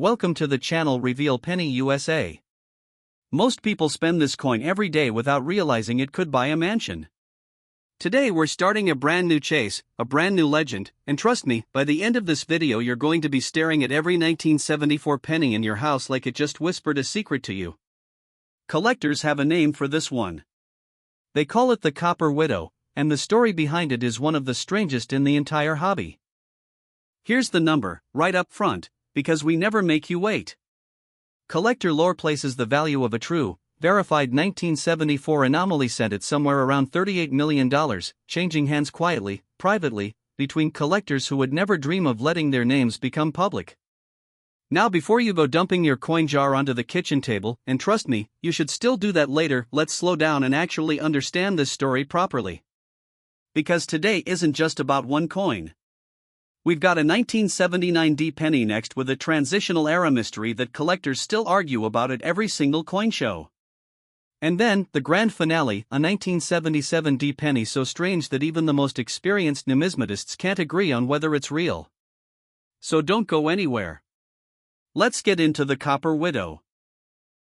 Welcome to the channel Reveal Penny USA. Most people spend this coin every day without realizing it could buy a mansion. Today we're starting a brand new chase, a brand new legend, and trust me, by the end of this video you're going to be staring at every 1974 penny in your house like it just whispered a secret to you. Collectors have a name for this one. They call it the Copper Widow, and the story behind it is one of the strangest in the entire hobby. Here's the number, right up front, because we never make you wait. Collector lore places the value of a true, verified 1974 anomaly cent at somewhere around $38 million, changing hands quietly, privately, between collectors who would never dream of letting their names become public. Now before you go dumping your coin jar onto the kitchen table, and trust me, you should still do that later, let's slow down and actually understand this story properly. Because today isn't just about one coin. We've got a 1979 D penny next with a transitional era mystery that collectors still argue about at every single coin show. And then, the grand finale, a 1977 D penny so strange that even the most experienced numismatists can't agree on whether it's real. So don't go anywhere. Let's get into the Copper Widow.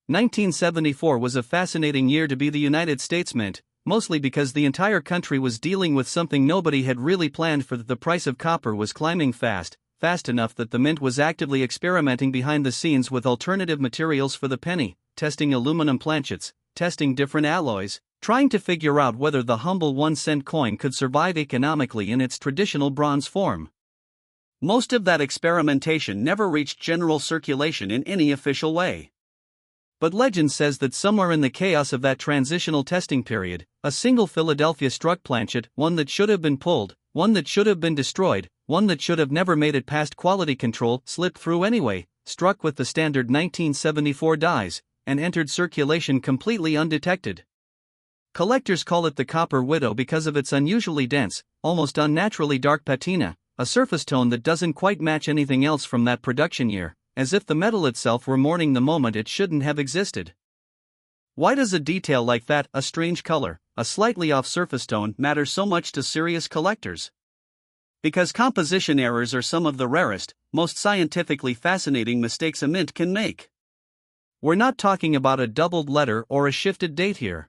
1974 was a fascinating year to be the United States Mint, mostly because the entire country was dealing with something nobody had really planned for. The price of copper was climbing fast enough that the mint was actively experimenting behind the scenes with alternative materials for the penny, testing aluminum planchets, testing different alloys, trying to figure out whether the humble 1-cent coin could survive economically in its traditional bronze form. Most of that experimentation never reached general circulation in any official way. But legend says that somewhere in the chaos of that transitional testing period, a single Philadelphia struck planchet, one that should have been pulled, one that should have been destroyed, one that should have never made it past quality control, slipped through anyway, struck with the standard 1974 dies, and entered circulation completely undetected. Collectors call it the Copper Widow because of its unusually dense, almost unnaturally dark patina, a surface tone that doesn't quite match anything else from that production year, as if the metal itself were mourning the moment it shouldn't have existed. Why does a detail like that, a strange color, a slightly off surface tone, matter so much to serious collectors? Because composition errors are some of the rarest, most scientifically fascinating mistakes a mint can make. We're not talking about a doubled letter or a shifted date here.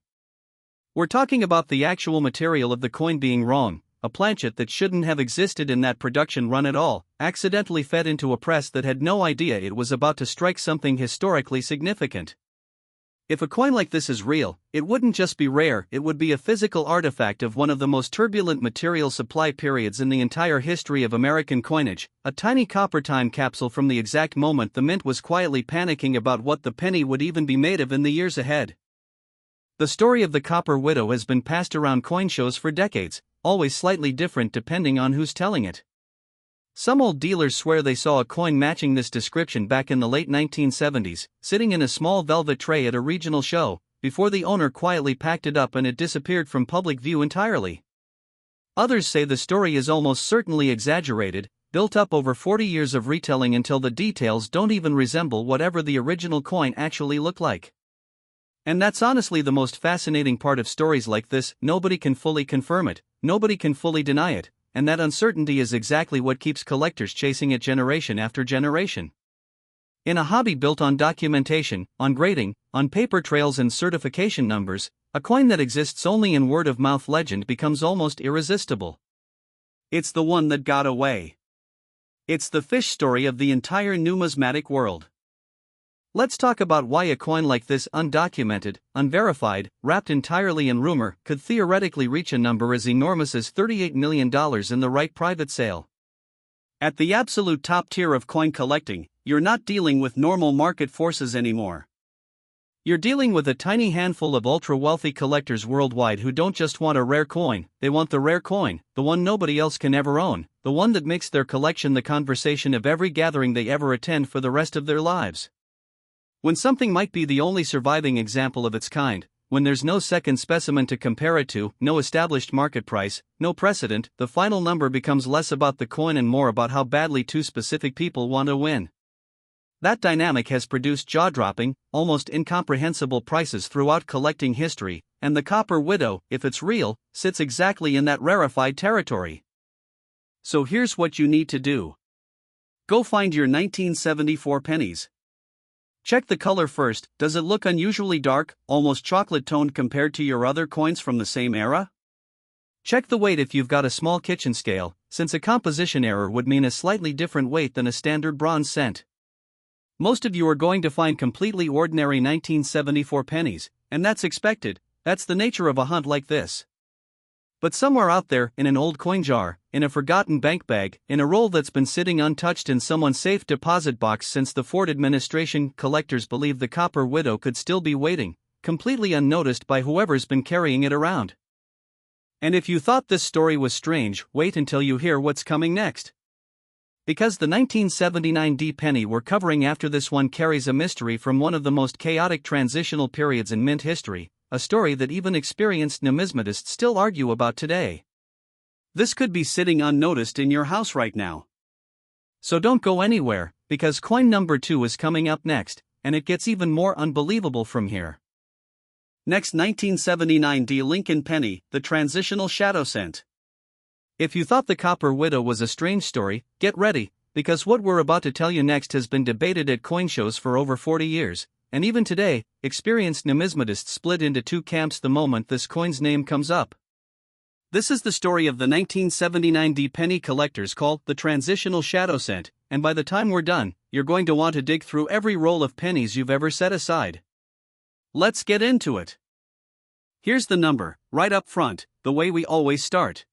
We're talking about the actual material of the coin being wrong. A planchet that shouldn't have existed in that production run at all, accidentally fed into a press that had no idea it was about to strike something historically significant. If a coin like this is real, it wouldn't just be rare, it would be a physical artifact of one of the most turbulent material supply periods in the entire history of American coinage, a tiny copper time capsule from the exact moment the mint was quietly panicking about what the penny would even be made of in the years ahead. The story of the Copper Widow has been passed around coin shows for decades, always slightly different depending on who's telling it. Some old dealers swear they saw a coin matching this description back in the late 1970s, sitting in a small velvet tray at a regional show, before the owner quietly packed it up and it disappeared from public view entirely. Others say the story is almost certainly exaggerated, built up over 40 years of retelling until the details don't even resemble whatever the original coin actually looked like. And that's honestly the most fascinating part of stories like this. Nobody can fully confirm it, nobody can fully deny it, and that uncertainty is exactly what keeps collectors chasing it generation after generation. In a hobby built on documentation, on grading, on paper trails and certification numbers, a coin that exists only in word-of-mouth legend becomes almost irresistible. It's the one that got away. It's the fish story of the entire numismatic world. Let's talk about why a coin like this, undocumented, unverified, wrapped entirely in rumor, could theoretically reach a number as enormous as $38 million in the right private sale. At the absolute top tier of coin collecting, you're not dealing with normal market forces anymore. You're dealing with a tiny handful of ultra-wealthy collectors worldwide who don't just want a rare coin, they want the rare coin, the one nobody else can ever own, the one that makes their collection the conversation of every gathering they ever attend for the rest of their lives. When something might be the only surviving example of its kind, when there's no second specimen to compare it to, no established market price, no precedent, the final number becomes less about the coin and more about how badly two specific people want to win. That dynamic has produced jaw-dropping, almost incomprehensible prices throughout collecting history, and the Copper Widow, if it's real, sits exactly in that rarefied territory. So here's what you need to do. Go find your 1974 pennies. Check the color first. Does it look unusually dark, almost chocolate-toned compared to your other coins from the same era? Check the weight if you've got a small kitchen scale, since a composition error would mean a slightly different weight than a standard bronze cent. Most of you are going to find completely ordinary 1974 pennies, and that's expected. That's the nature of a hunt like this. But somewhere out there, in an old coin jar, in a forgotten bank bag, in a roll that's been sitting untouched in someone's safe deposit box since the Ford administration, collectors believe the Copper Widow could still be waiting, completely unnoticed by whoever's been carrying it around. And if you thought this story was strange, wait until you hear what's coming next. Because the 1979 D penny we're covering after this one carries a mystery from one of the most chaotic transitional periods in mint history, a story that even experienced numismatists still argue about today. This could be sitting unnoticed in your house right now. So don't go anywhere, because coin number 2 is coming up next, and it gets even more unbelievable from here. Next, 1979 D Lincoln penny, the Transitional Shadow Cent. If you thought the Copper Widow was a strange story, get ready, because what we're about to tell you next has been debated at coin shows for over 40 years, and even today, experienced numismatists split into two camps the moment this coin's name comes up. This is the story of the 1979 D penny collectors called the Transitional Shadow Cent, and by the time we're done, you're going to want to dig through every roll of pennies you've ever set aside. Let's get into it. Here's the number, right up front, the way we always start.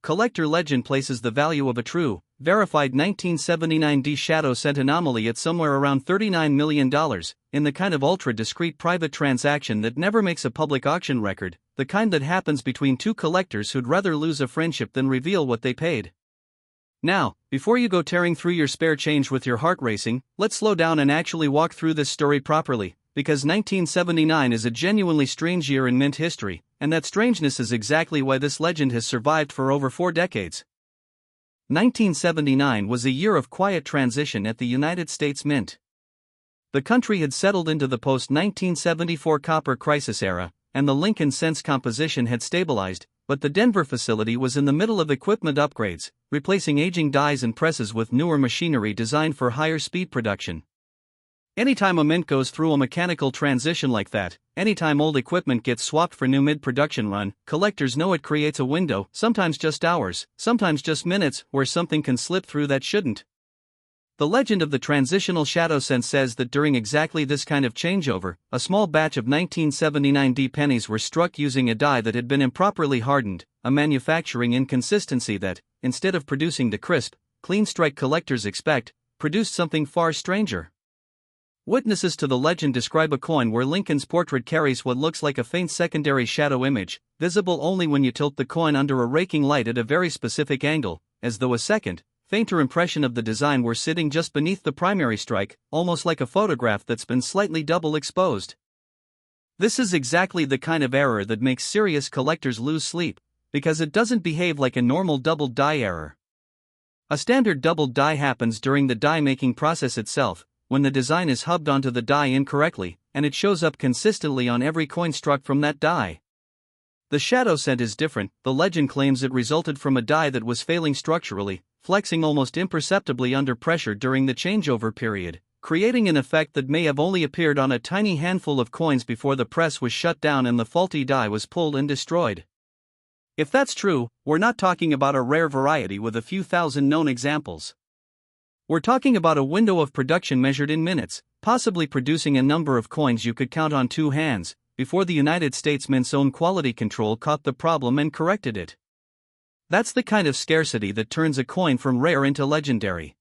Collector legend places the value of a true, verified 1979 D Shadow Cent anomaly at somewhere around $39 million, in the kind of ultra-discreet private transaction that never makes a public auction record, the kind that happens between two collectors who'd rather lose a friendship than reveal what they paid. Now, before you go tearing through your spare change with your heart racing, let's slow down and actually walk through this story properly, because 1979 is a genuinely strange year in mint history, and that strangeness is exactly why this legend has survived for over 4 decades. 1979 was a year of quiet transition at the United States Mint. The country had settled into the post-1974 copper crisis era, and the Lincoln Cent's composition had stabilized, but the Denver facility was in the middle of equipment upgrades, replacing aging dies and presses with newer machinery designed for higher speed production. Anytime a mint goes through a mechanical transition like that, anytime old equipment gets swapped for new mid-production run, collectors know it creates a window, sometimes just hours, sometimes just minutes, where something can slip through that shouldn't. The legend of the Transitional Shadow Cent says that during exactly this kind of changeover, a small batch of 1979 D pennies were struck using a die that had been improperly hardened, a manufacturing inconsistency that, instead of producing the crisp, clean strike collectors expect, produced something far stranger. Witnesses to the legend describe a coin where Lincoln's portrait carries what looks like a faint secondary shadow image, visible only when you tilt the coin under a raking light at a very specific angle, as though a second, fainter impression of the design were sitting just beneath the primary strike, almost like a photograph that's been slightly double exposed. This is exactly the kind of error that makes serious collectors lose sleep, because it doesn't behave like a normal doubled die error. A standard doubled die happens during the die-making process itself, when the design is hubbed onto the die incorrectly, and it shows up consistently on every coin struck from that die. The Shadow Cent is different. The legend claims it resulted from a die that was failing structurally, flexing almost imperceptibly under pressure during the changeover period, creating an effect that may have only appeared on a tiny handful of coins before the press was shut down and the faulty die was pulled and destroyed. If that's true, we're not talking about a rare variety with a few thousand known examples. We're talking about a window of production measured in minutes, possibly producing a number of coins you could count on 2 hands, before the United States Mint's own quality control caught the problem and corrected it. That's the kind of scarcity that turns a coin from rare into legendary.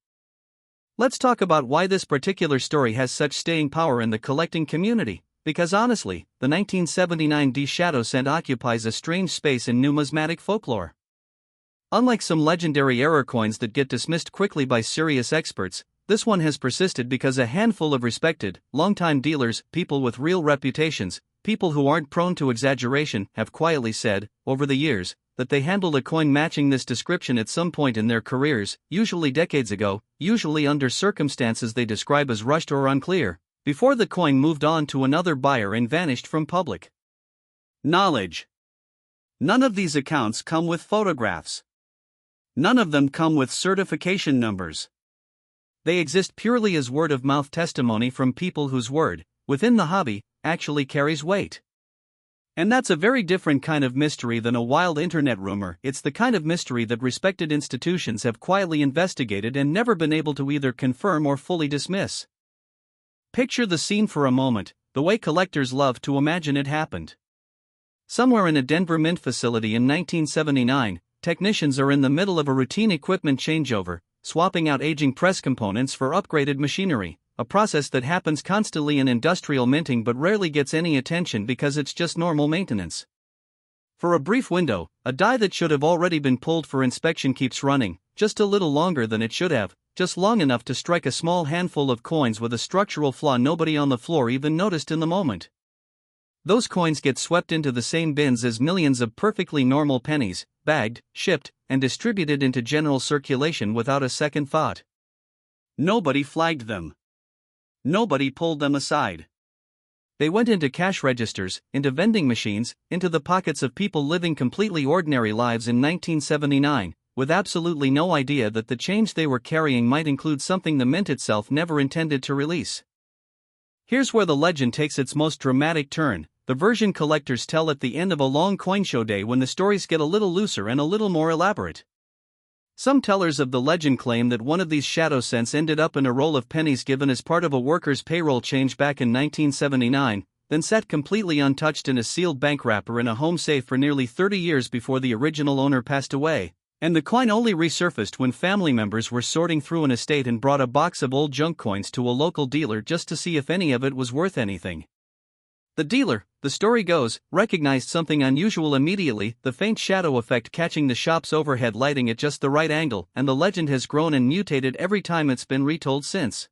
Let's talk about why this particular story has such staying power in the collecting community, because honestly, the 1979 D Shadow Cent occupies a strange space in numismatic folklore. Unlike some legendary error coins that get dismissed quickly by serious experts, this one has persisted because a handful of respected, long-time dealers, people with real reputations, people who aren't prone to exaggeration, have quietly said, over the years, that they handled a coin matching this description at some point in their careers, usually decades ago, usually under circumstances they describe as rushed or unclear, before the coin moved on to another buyer and vanished from public knowledge. None of these accounts come with photographs. None of them come with certification numbers. They exist purely as word-of-mouth testimony from people whose word, within the hobby, actually carries weight. And that's a very different kind of mystery than a wild internet rumor. It's the kind of mystery that respected institutions have quietly investigated and never been able to either confirm or fully dismiss. Picture the scene for a moment, the way collectors love to imagine it happened. Somewhere in a Denver Mint facility in 1979, technicians are in the middle of a routine equipment changeover, swapping out aging press components for upgraded machinery, a process that happens constantly in industrial minting but rarely gets any attention because it's just normal maintenance. For a brief window, a die that should have already been pulled for inspection keeps running, just a little longer than it should have, just long enough to strike a small handful of coins with a structural flaw nobody on the floor even noticed in the moment. Those coins get swept into the same bins as millions of perfectly normal pennies, bagged, shipped, and distributed into general circulation without a second thought. Nobody flagged them. Nobody pulled them aside. They went into cash registers, into vending machines, into the pockets of people living completely ordinary lives in 1979, with absolutely no idea that the change they were carrying might include something the mint itself never intended to release. Here's where the legend takes its most dramatic turn, the version collectors tell at the end of a long coin show day when the stories get a little looser and a little more elaborate. Some tellers of the legend claim that one of these shadow cents ended up in a roll of pennies given as part of a worker's payroll change back in 1979, then sat completely untouched in a sealed bank wrapper in a home safe for nearly 30 years before the original owner passed away, and the coin only resurfaced when family members were sorting through an estate and brought a box of old junk coins to a local dealer just to see if any of it was worth anything. The dealer, the story goes, recognized something unusual immediately, the faint shadow effect catching the shop's overhead lighting at just the right angle, and the legend has grown and mutated every time it's been retold since.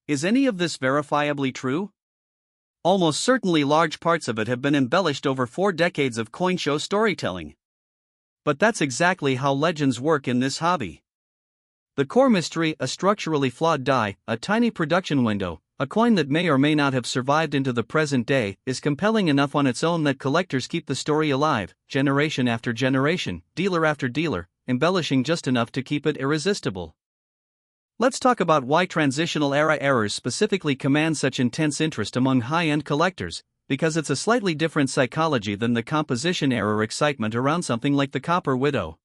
Is any of this verifiably true? Almost certainly large parts of it have been embellished over 4 decades of coin show storytelling. But that's exactly how legends work in this hobby. The core mystery, a structurally flawed die, a tiny production window, a coin that may or may not have survived into the present day, is compelling enough on its own that collectors keep the story alive, generation after generation, dealer after dealer, embellishing just enough to keep it irresistible. Let's talk about why transitional era errors specifically command such intense interest among high-end collectors, because it's a slightly different psychology than the composition error excitement around something like the Copper Widow.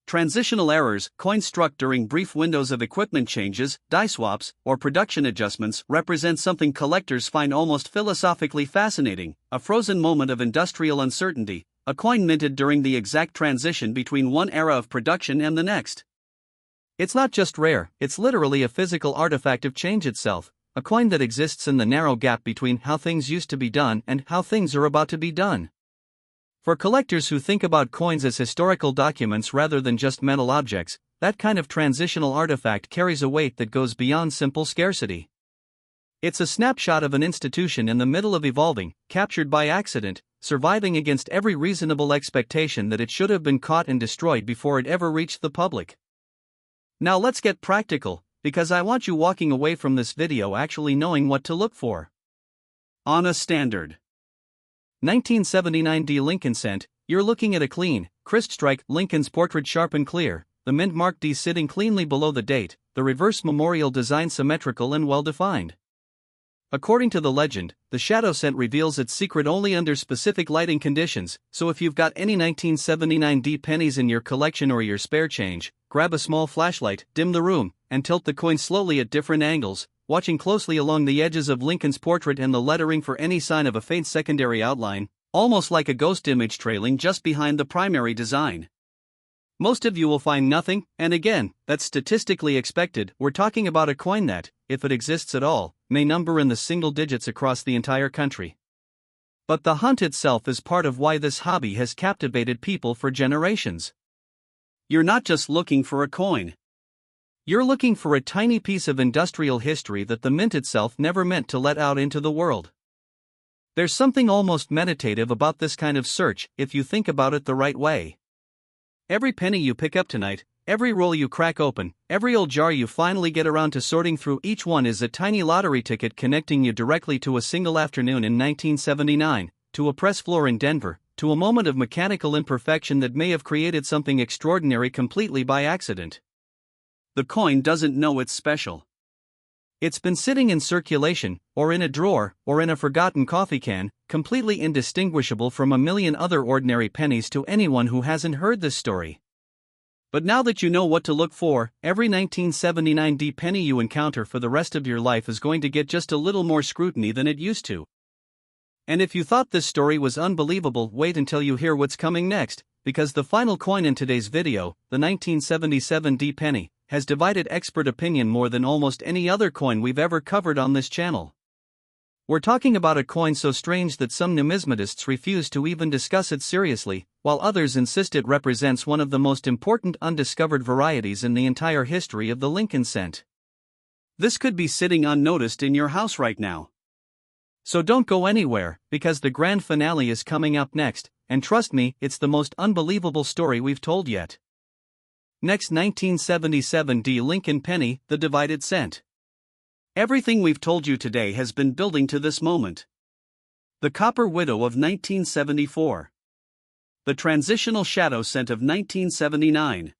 Transitional errors, coins struck during brief windows of equipment changes, die swaps, or production adjustments, represent something collectors find almost philosophically fascinating, a frozen moment of industrial uncertainty, a coin minted during the exact transition between one era of production and the next. It's not just rare, it's literally a physical artifact of change itself, a coin that exists in the narrow gap between how things used to be done and how things are about to be done. For collectors who think about coins as historical documents rather than just metal objects, that kind of transitional artifact carries a weight that goes beyond simple scarcity. It's a snapshot of an institution in the middle of evolving, captured by accident, surviving against every reasonable expectation that it should have been caught and destroyed before it ever reached the public. Now let's get practical, because I want you walking away from this video actually knowing what to look for. On a standard 1979 D Lincoln cent, you're looking at a clean, crisp strike, Lincoln's portrait sharp and clear, the mint mark D sitting cleanly below the date, the reverse memorial design symmetrical and well-defined. According to the legend, the shadow cent reveals its secret only under specific lighting conditions, so if you've got any 1979 D pennies in your collection or your spare change, grab a small flashlight, dim the room, and tilt the coin slowly at different angles, watching closely along the edges of Lincoln's portrait and the lettering for any sign of a faint secondary outline, almost like a ghost image trailing just behind the primary design. Most of you will find nothing, and again, that's statistically expected. We're talking about a coin that, if it exists at all, may number in the single digits across the entire country. But the hunt itself is part of why this hobby has captivated people for generations. You're not just looking for a coin. You're looking for a tiny piece of industrial history that the mint itself never meant to let out into the world. There's something almost meditative about this kind of search if you think about it the right way. Every penny you pick up tonight, every roll you crack open, every old jar you finally get around to sorting through, each one is a tiny lottery ticket connecting you directly to a single afternoon in 1979, to a press floor in Denver, to a moment of mechanical imperfection that may have created something extraordinary completely by accident. The coin doesn't know it's special. It's been sitting in circulation, or in a drawer, or in a forgotten coffee can, completely indistinguishable from a million other ordinary pennies to anyone who hasn't heard this story. But now that you know what to look for, every 1979 D penny you encounter for the rest of your life is going to get just a little more scrutiny than it used to. And if you thought this story was unbelievable, wait until you hear what's coming next, because the final coin in today's video, the 1977 D penny, has divided expert opinion more than almost any other coin we've ever covered on this channel. We're talking about a coin so strange that some numismatists refuse to even discuss it seriously, while others insist it represents one of the most important undiscovered varieties in the entire history of the Lincoln cent. This could be sitting unnoticed in your house right now. So don't go anywhere, because the grand finale is coming up next, and trust me, it's the most unbelievable story we've told yet. Next, 1977 D Lincoln penny, the divided cent. Everything we've told you today has been building to this moment. The Copper Widow of 1974. The Transitional Shadow Cent of 1979.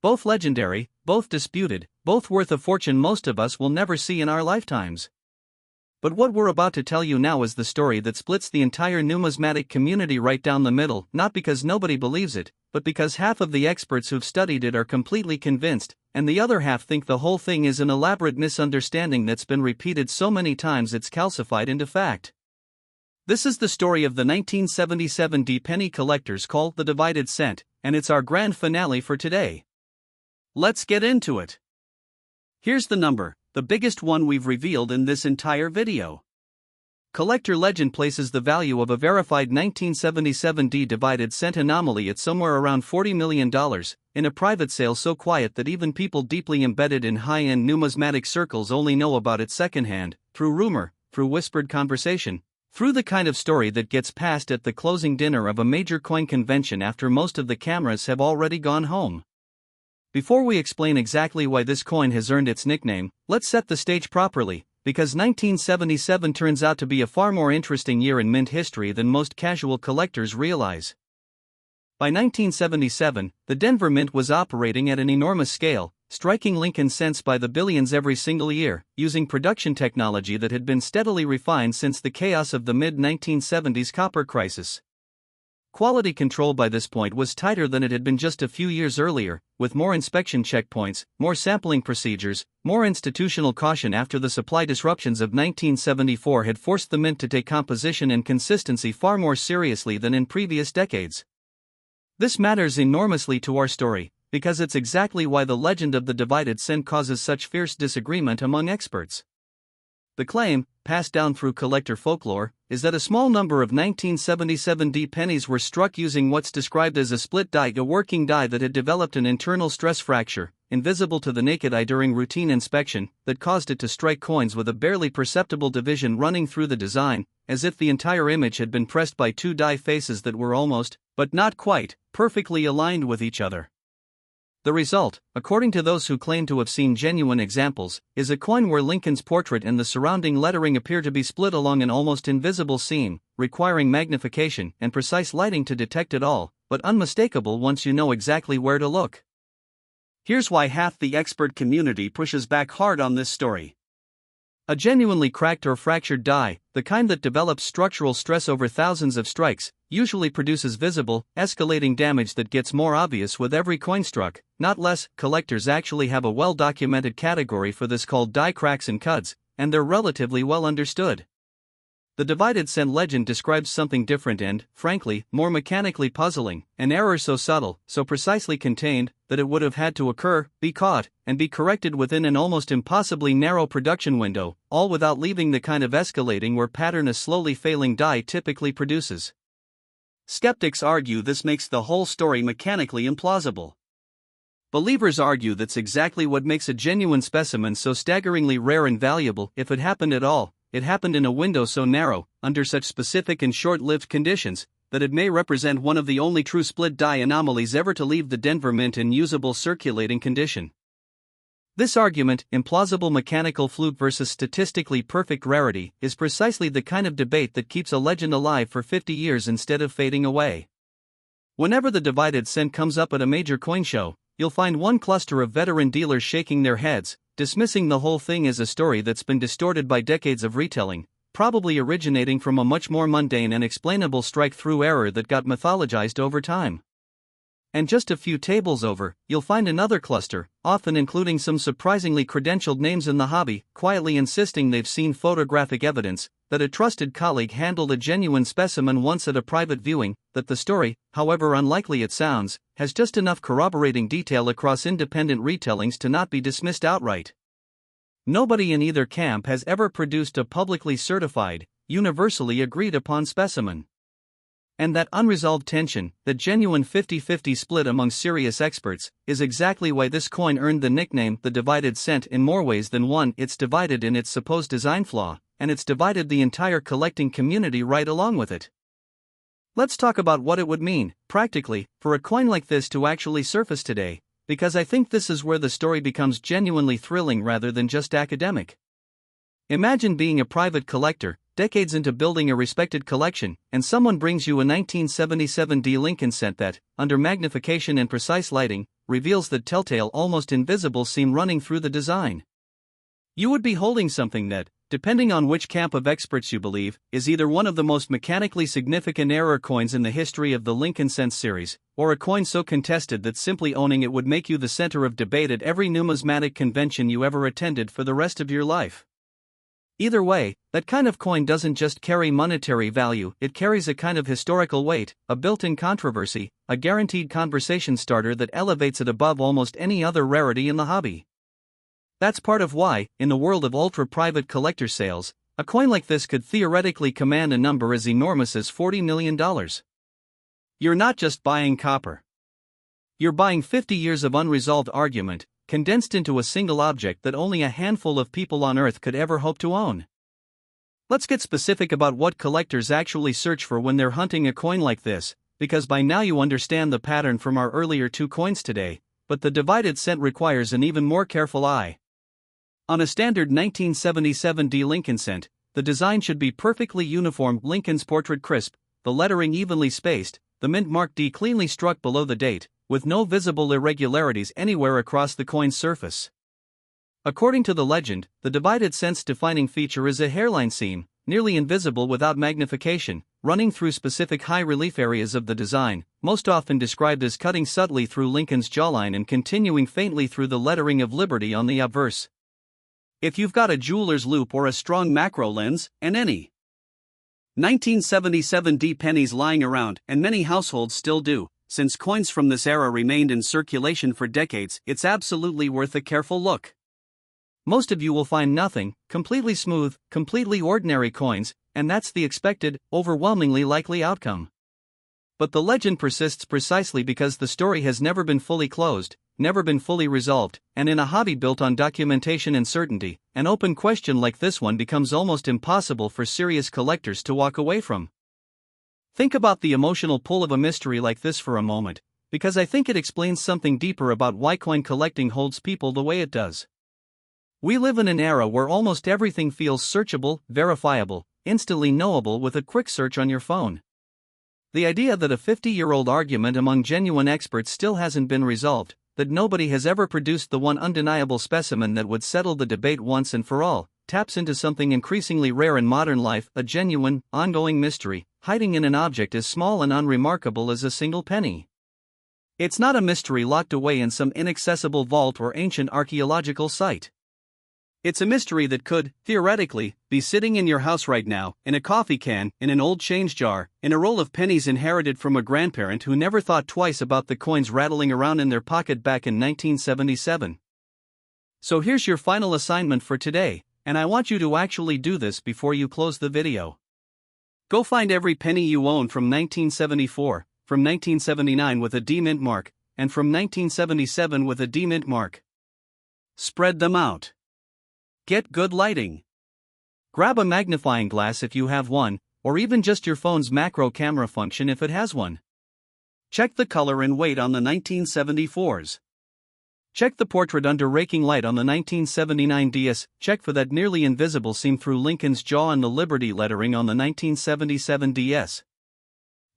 Both legendary, both disputed, both worth a fortune most of us will never see in our lifetimes. But what we're about to tell you now is the story that splits the entire numismatic community right down the middle, not because nobody believes it, but because half of the experts who've studied it are completely convinced, and the other half think the whole thing is an elaborate misunderstanding that's been repeated so many times it's calcified into fact. This is the story of the 1977 D penny collectors called the divided cent, and it's our grand finale for today. Let's get into it. Here's the number, the biggest one we've revealed in this entire video. Collector legend places the value of a verified 1977 D divided cent anomaly at somewhere around $40 million, in a private sale so quiet that even people deeply embedded in high-end numismatic circles only know about it secondhand, through rumor, through whispered conversation, through the kind of story that gets passed at the closing dinner of a major coin convention after most of the cameras have already gone home. Before we explain exactly why this coin has earned its nickname, let's set the stage properly, because 1977 turns out to be a far more interesting year in mint history than most casual collectors realize. By 1977, the Denver Mint was operating at an enormous scale, striking Lincoln cents by the billions every single year, using production technology that had been steadily refined since the chaos of the mid-1970s copper crisis. Quality control by this point was tighter than it had been just a few years earlier, with more inspection checkpoints, more sampling procedures, more institutional caution after the supply disruptions of 1974 had forced the mint to take composition and consistency far more seriously than in previous decades. This matters enormously to our story, because it's exactly why the legend of the divided cent causes such fierce disagreement among experts. The claim, passed down through collector folklore, is that a small number of 1977 D pennies were struck using what's described as a split die, a working die that had developed an internal stress fracture, invisible to the naked eye during routine inspection, that caused it to strike coins with a barely perceptible division running through the design, as if the entire image had been pressed by two die faces that were almost, but not quite, perfectly aligned with each other. The result, according to those who claim to have seen genuine examples, is a coin where Lincoln's portrait and the surrounding lettering appear to be split along an almost invisible seam, requiring magnification and precise lighting to detect it all, but unmistakable once you know exactly where to look. Here's why half the expert community pushes back hard on this story. A genuinely cracked or fractured die, the kind that develops structural stress over thousands of strikes, usually produces visible, escalating damage that gets more obvious with every coin struck, not less. Collectors actually have a well-documented category for this called die cracks and cuds, and they're relatively well understood. The divided cent legend describes something different and, frankly, more mechanically puzzling, an error so subtle, so precisely contained, that it would have had to occur, be caught, and be corrected within an almost impossibly narrow production window, all without leaving the kind of escalating or pattern a slowly failing die typically produces. Skeptics argue this makes the whole story mechanically implausible. Believers argue that's exactly what makes a genuine specimen so staggeringly rare and valuable. If it happened at all, it happened in a window so narrow, under such specific and short-lived conditions, that it may represent one of the only true split die anomalies ever to leave the Denver Mint in usable circulating condition. This argument, implausible mechanical fluke versus statistically perfect rarity, is precisely the kind of debate that keeps a legend alive for 50 years instead of fading away. Whenever the divided cent comes up at a major coin show, you'll find one cluster of veteran dealers shaking their heads, dismissing the whole thing as a story that's been distorted by decades of retelling, probably originating from a much more mundane and explainable strike-through error that got mythologized over time. And just a few tables over, you'll find another cluster, often including some surprisingly credentialed names in the hobby, quietly insisting they've seen photographic evidence that a trusted colleague handled a genuine specimen once at a private viewing, that the story, however unlikely it sounds, has just enough corroborating detail across independent retellings to not be dismissed outright. Nobody in either camp has ever produced a publicly certified, universally agreed upon specimen. And that unresolved tension, that genuine 50-50 split among serious experts, is exactly why this coin earned the nickname the divided cent in more ways than one. It's divided in its supposed design flaw, and it's divided the entire collecting community right along with it. Let's talk about what it would mean, practically, for a coin like this to actually surface today, because I think this is where the story becomes genuinely thrilling rather than just academic. Imagine being a private collector, decades into building a respected collection, and someone brings you a 1977 D Lincoln cent that, under magnification and precise lighting, reveals the telltale almost invisible seam running through the design. You would be holding something that, depending on which camp of experts you believe, is either one of the most mechanically significant error coins in the history of the Lincoln cent series, or a coin so contested that simply owning it would make you the center of debate at every numismatic convention you ever attended for the rest of your life. Either way, that kind of coin doesn't just carry monetary value, it carries a kind of historical weight, a built-in controversy, a guaranteed conversation starter that elevates it above almost any other rarity in the hobby. That's part of why, in the world of ultra-private collector sales, a coin like this could theoretically command a number as enormous as $40 million. You're not just buying copper. You're buying 50 years of unresolved argument, condensed into a single object that only a handful of people on Earth could ever hope to own. Let's get specific about what collectors actually search for when they're hunting a coin like this, because by now you understand the pattern from our earlier two coins today, but the divided cent requires an even more careful eye. On a standard 1977 D Lincoln cent, the design should be perfectly uniform, Lincoln's portrait crisp, the lettering evenly spaced, the mint mark D cleanly struck below the date, with no visible irregularities anywhere across the coin's surface. According to the legend, the divided cent's defining feature is a hairline seam, nearly invisible without magnification, running through specific high-relief areas of the design, most often described as cutting subtly through Lincoln's jawline and continuing faintly through the lettering of Liberty on the obverse. If you've got a jeweler's loupe or a strong macro lens, and any 1977 D pennies lying around, and many households still do, since coins from this era remained in circulation for decades, it's absolutely worth a careful look. Most of you will find nothing, completely smooth, completely ordinary coins, and that's the expected, overwhelmingly likely outcome. But the legend persists precisely because the story has never been fully closed, never been fully resolved, and in a hobby built on documentation and certainty, an open question like this one becomes almost impossible for serious collectors to walk away from. Think about the emotional pull of a mystery like this for a moment, because I think it explains something deeper about why coin collecting holds people the way it does. We live in an era where almost everything feels searchable, verifiable, instantly knowable with a quick search on your phone. The idea that a 50-year-old argument among genuine experts still hasn't been resolved, that nobody has ever produced the one undeniable specimen that would settle the debate once and for all, taps into something increasingly rare in modern life, a genuine, ongoing mystery, hiding in an object as small and unremarkable as a single penny. It's not a mystery locked away in some inaccessible vault or ancient archaeological site. It's a mystery that could, theoretically, be sitting in your house right now, in a coffee can, in an old change jar, in a roll of pennies inherited from a grandparent who never thought twice about the coins rattling around in their pocket back in 1977. So here's your final assignment for today, and I want you to actually do this before you close the video. Go find every penny you own from 1974, from 1979 with a D mint mark, and from 1977 with a D mint mark. Spread them out. Get good lighting. Grab a magnifying glass if you have one, or even just your phone's macro camera function if it has one. Check the color and weight on the 1974s. Check the portrait under raking light on the 1979 DS. Check for that nearly invisible seam through Lincoln's jaw and the Liberty lettering on the 1977 DS.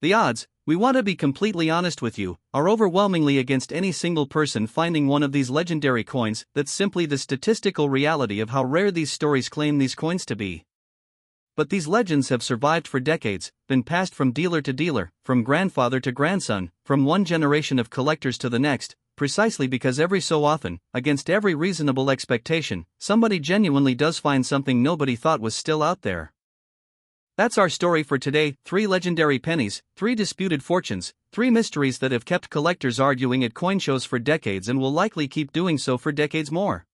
The odds, We want to be completely honest with you, are overwhelmingly against any single person finding one of these legendary coins. That's simply the statistical reality of how rare these stories claim these coins to be. But these legends have survived for decades, been passed from dealer to dealer, from grandfather to grandson, from one generation of collectors to the next, precisely because every so often, against every reasonable expectation, somebody genuinely does find something nobody thought was still out there. That's our story for today: 3 legendary pennies, 3 disputed fortunes, 3 mysteries that have kept collectors arguing at coin shows for decades and will likely keep doing so for decades more.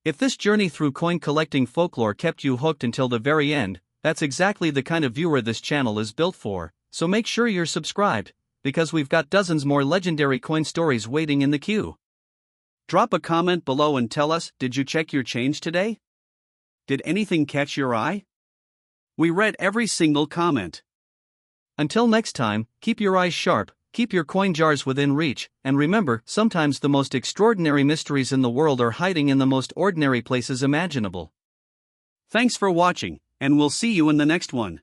If this journey through coin collecting folklore kept you hooked until the very end, that's exactly the kind of viewer this channel is built for, so make sure you're subscribed, because we've got dozens more legendary coin stories waiting in the queue. Drop a comment below and tell us, did you check your change today? Did anything catch your eye? We read every single comment. Until next time, keep your eyes sharp, keep your coin jars within reach, and remember, sometimes the most extraordinary mysteries in the world are hiding in the most ordinary places imaginable. Thanks for watching, and we'll see you in the next one.